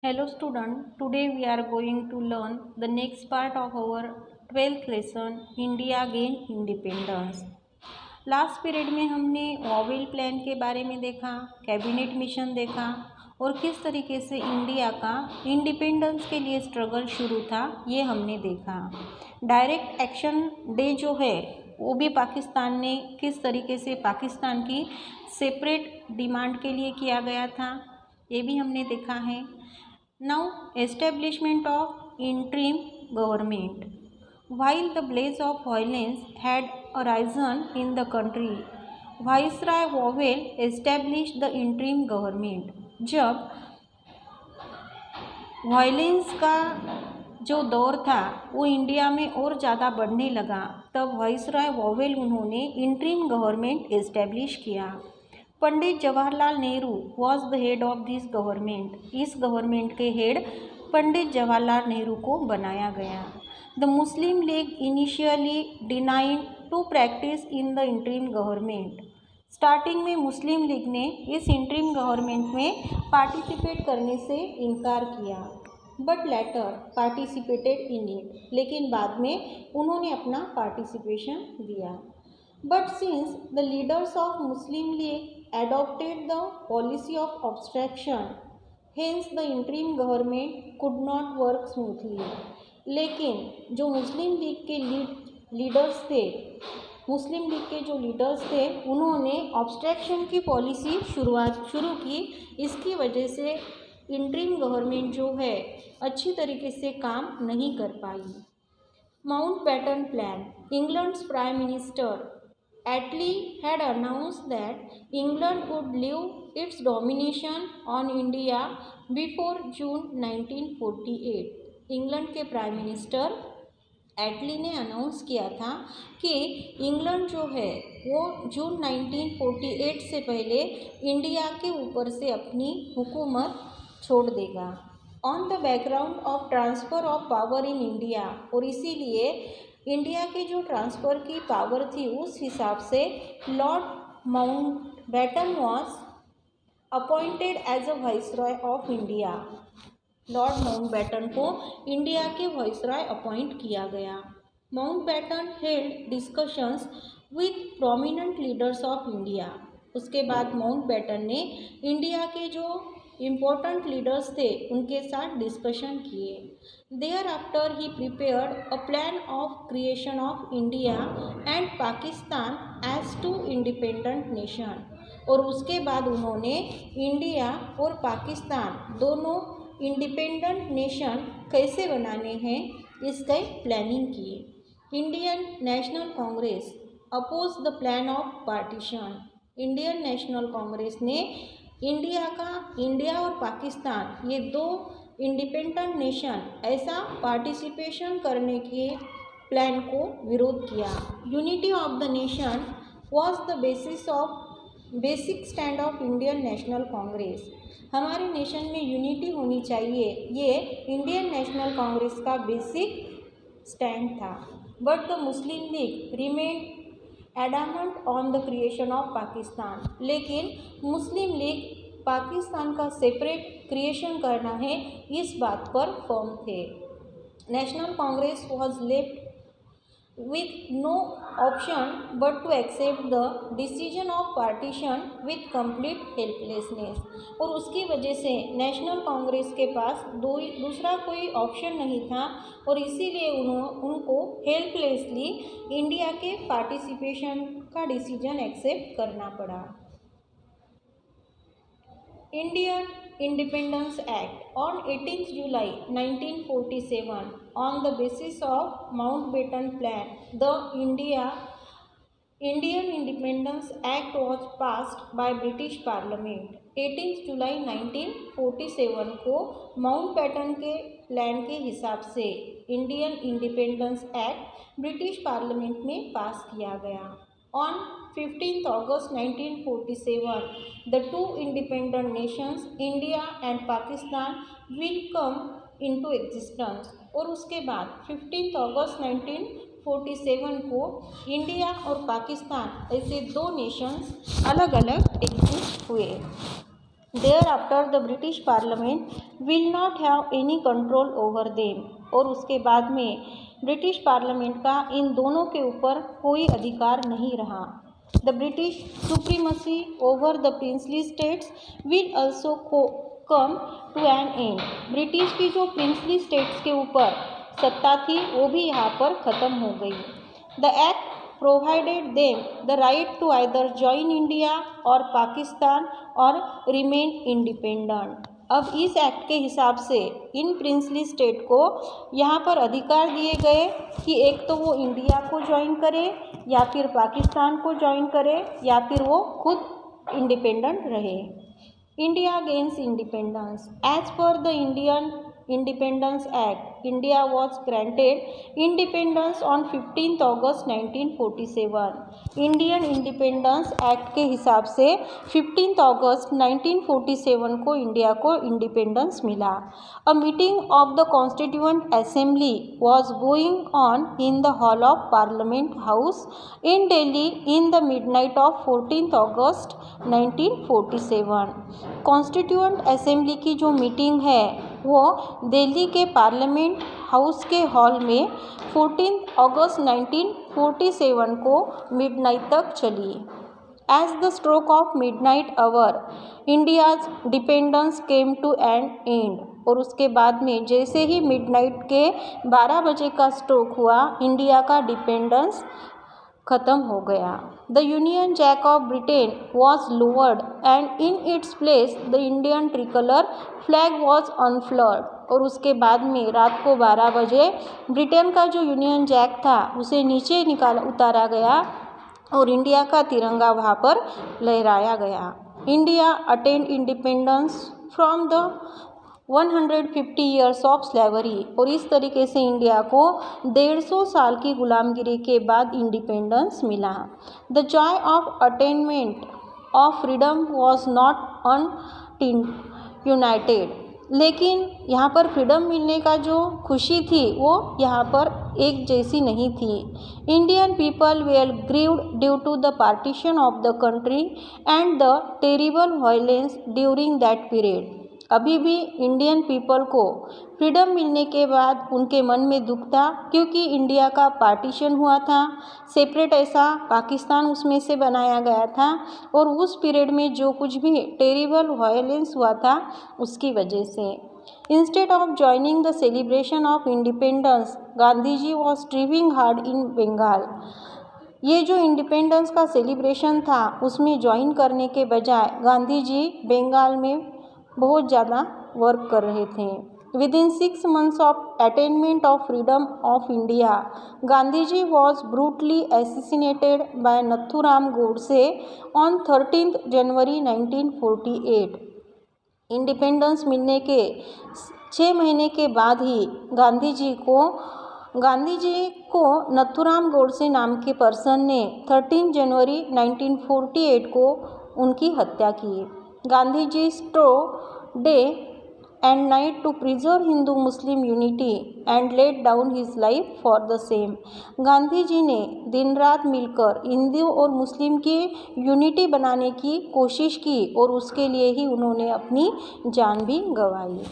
Hello student, today we are going to learn the next part of our 12th lesson India gain independence. Last period में हमने vowel plan के बारे में देखा, cabinet mission देखा और किस तरीके से इंडिया का इंडिपेंडेंस के लिए स्ट्रगल शुरू था ये हमने देखा। डायरेक्ट एक्शन डे जो है वो भी पाकिस्तान ने किस तरीके से पाकिस्तान की सेपरेट डिमांड के लिए किया गया था ये भी हमने देखा है। Now, establishment of interim government. While the blaze of violence had arisen in the country, Viceroy Wavell established the interim government. जब वायलेंस का जो दौर था वो इंडिया में और ज़्यादा बढ़ने लगा, तब वाइसरॉय वॉवेल उन्होंने इंटरिम गवर्नमेंट एस्टेब्लिश किया। Pandit Jawaharlal Nehru was the head of this government. इस गवर्नमेंट के हेड पंडित जवाहरलाल नेहरू को बनाया गया। The Muslim League initially denied to practice in the interim government. Starting में मुस्लिम लीग ने इस इंटरिम गवर्नमेंट में पार्टिसिपेट करने से इनकार किया, but later participated in it. लेकिन बाद में उन्होंने अपना पार्टिसिपेशन दिया। But since the leaders of Muslim league adopted the policy of obstruction, hence the interim government could not work smoothly. लेकिन जो मुस्लिम लीग के लीडर्स थे, मुस्लिम लीग के जो लीडर्स थे उन्होंने ऑब्स्ट्रक्शन की पॉलिसी शुरू की। इसकी वजह से इंटरिम गवर्नमेंट जो है अच्छी तरीके से काम नहीं कर पाई। Mountbatten plan. England's prime minister Attlee had announced that England would leave its domination on India before June 1948। England के प्राइम मिनिस्टर एटली ने अनाउंस किया था कि इंग्लैंड जो है वो जून 1948 से पहले इंडिया के ऊपर से अपनी हुकूमत छोड़ देगा। On the background of transfer of power in India, और इसीलिए इंडिया के जो ट्रांसफ़र की पावर थी उस हिसाब से Lord Mountbatten was appointed as a viceroy of India. Lord Mountbatten को इंडिया के वाइसरॉय अपॉइंट किया गया। Mountbatten held discussions with prominent leaders of India. उसके बाद माउंटबेटन ने इंडिया के जो इम्पोर्टेंट लीडर्स थे उनके साथ डिस्कशन किए। Thereafter he prepared a plan of creation of India and Pakistan as two independent nation. और उसके बाद उन्होंने इंडिया और पाकिस्तान दोनों इंडिपेंडेंट नेशन कैसे बनाने हैं इसकी प्लानिंग की। Indian National Congress oppose the plan of partition. Indian National Congress ने इंडिया और पाकिस्तान ये दो इंडिपेंडेंट नेशन ऐसा पार्टिसिपेशन करने के प्लान को विरोध किया। Unity of the nation was the basic stand of Indian National Congress. हमारे नेशन में यूनिटी होनी चाहिए, ये इंडियन नेशनल कांग्रेस का बेसिक स्टैंड था। But the Muslim League remain adamant on the creation of Pakistan. लेकिन मुस्लिम लीग पाकिस्तान का सेपरेट क्रिएशन करना है इस बात पर फर्म थे। National Congress was left with no option but to accept the decision of partition with complete helplessness। और उसकी वजह से नेशनल कांग्रेस के पास दूसरा कोई ऑप्शन नहीं था और इसीलिए उनको हेल्पलेसली इंडिया के पार्टिसिपेशन का डिसीजन एक्सेप्ट करना पड़ा। Indian Independence Act on 18th July 1947, on the basis of Mountbatten Plan, the Indian Independence Act was passed by British Parliament। 18 जुलाई 1947 को माउंटबेटन के प्लान के हिसाब से Indian independence act British parliament में पास किया गया। On 15th August 1947, the two independent nations, India and Pakistan, will come into existence। और उसके बाद 15th अगस्त 1947 को इंडिया और पाकिस्तान ऐसे दो नेशंस अलग अलग एग्जिस्ट हुए। Thereafter the British Parliament will not have any control over them. और उसके बाद में ब्रिटिश पार्लियामेंट का इन दोनों के ऊपर कोई अधिकार नहीं रहा. The British supremacy over the princely states will also come to an end. British की जो प्रिंसली स्टेट्स के ऊपर सत्ता थी वो भी यहाँ पर ख़त्म हो गई. The act provided them the right to either join India और पाकिस्तान और remain independent. अब इस एक्ट के हिसाब से इन प्रिंसली स्टेट को यहाँ पर अधिकार दिए गए कि एक तो वो इंडिया को ज्वाइन करे या फिर पाकिस्तान को ज्वाइन करे या फिर वो खुद इंडिपेंडेंट रहे. India gains independence. As per the Indian Independence Act, India was granted independence on 15th August 1947. Indian independence act के हिसाब से 15th अगस्त 1947 को इंडिया को इंडिपेंडेंस मिला. A meeting of the constituent assembly was going on in the hall of parliament house in Delhi in the midnight of 14th August 1947. Constituent assembly की जो meeting है वो दिल्ली के पार्लियामेंट हाउस के हॉल में 14 अगस्त 1947 को मिडनाइट तक चली. As the stroke of midnight hour India's dependence came to an end. और उसके बाद में जैसे ही मिडनाइट के 12 बजे का स्ट्रोक हुआ इंडिया का डिपेंडेंस ख़त्म हो गया. The Union Jack of Britain was lowered and in its place the Indian tricolour flag was unfurled. और उसके बाद में रात को 12 बजे ब्रिटेन का जो यूनियन जैक था उसे नीचे उतारा गया और इंडिया का तिरंगा वहाँ पर लहराया गया. India attend independence from the 150 years of slavery. और इस तरीके से इंडिया को 150 साल की गुलामगिरी के बाद इंडिपेंडेंस मिला. The Joy of attainment of freedom was not United. लेकिन यहाँ पर फ्रीडम मिलने का जो खुशी थी वो यहाँ पर एक जैसी नहीं थी. Indian people were grieved due to the partition of the country and the terrible violence during that period. अभी भी इंडियन पीपल को फ्रीडम मिलने के बाद उनके मन में दुख था क्योंकि इंडिया का पार्टीशन हुआ था, सेपरेट ऐसा पाकिस्तान उसमें से बनाया गया था और उस पीरियड में जो कुछ भी टेरिबल वायलेंस हुआ था उसकी वजह से. Instead of joining the celebration of independence Gandhi ji was striving hard in Bengal. ये जो इंडिपेंडेंस का सेलिब्रेशन था उसमें ज्वाइन करने के बजाय गांधी जी बंगाल में बहुत ज़्यादा वर्क कर रहे थे. Within 6 months of attainment of freedom of India Gandhi ji was brutally assassinated by Nathuram Godse on 13 January 1948. Independence मिलने के 6 महीने के बाद ही गांधी जी को नथुराम गोडसे नाम के पर्सन ने 13 जनवरी 1948 को उनकी हत्या की. Gandhi ji strove day and night to preserve Hindu-Muslim unity and laid down his life for the same. Gandhi ji ने दिन रात मिलकर हिंदू और मुस्लिम की यूनिटी बनाने की कोशिश की और उसके लिए ही उन्होंने अपनी जान भी गंवाई.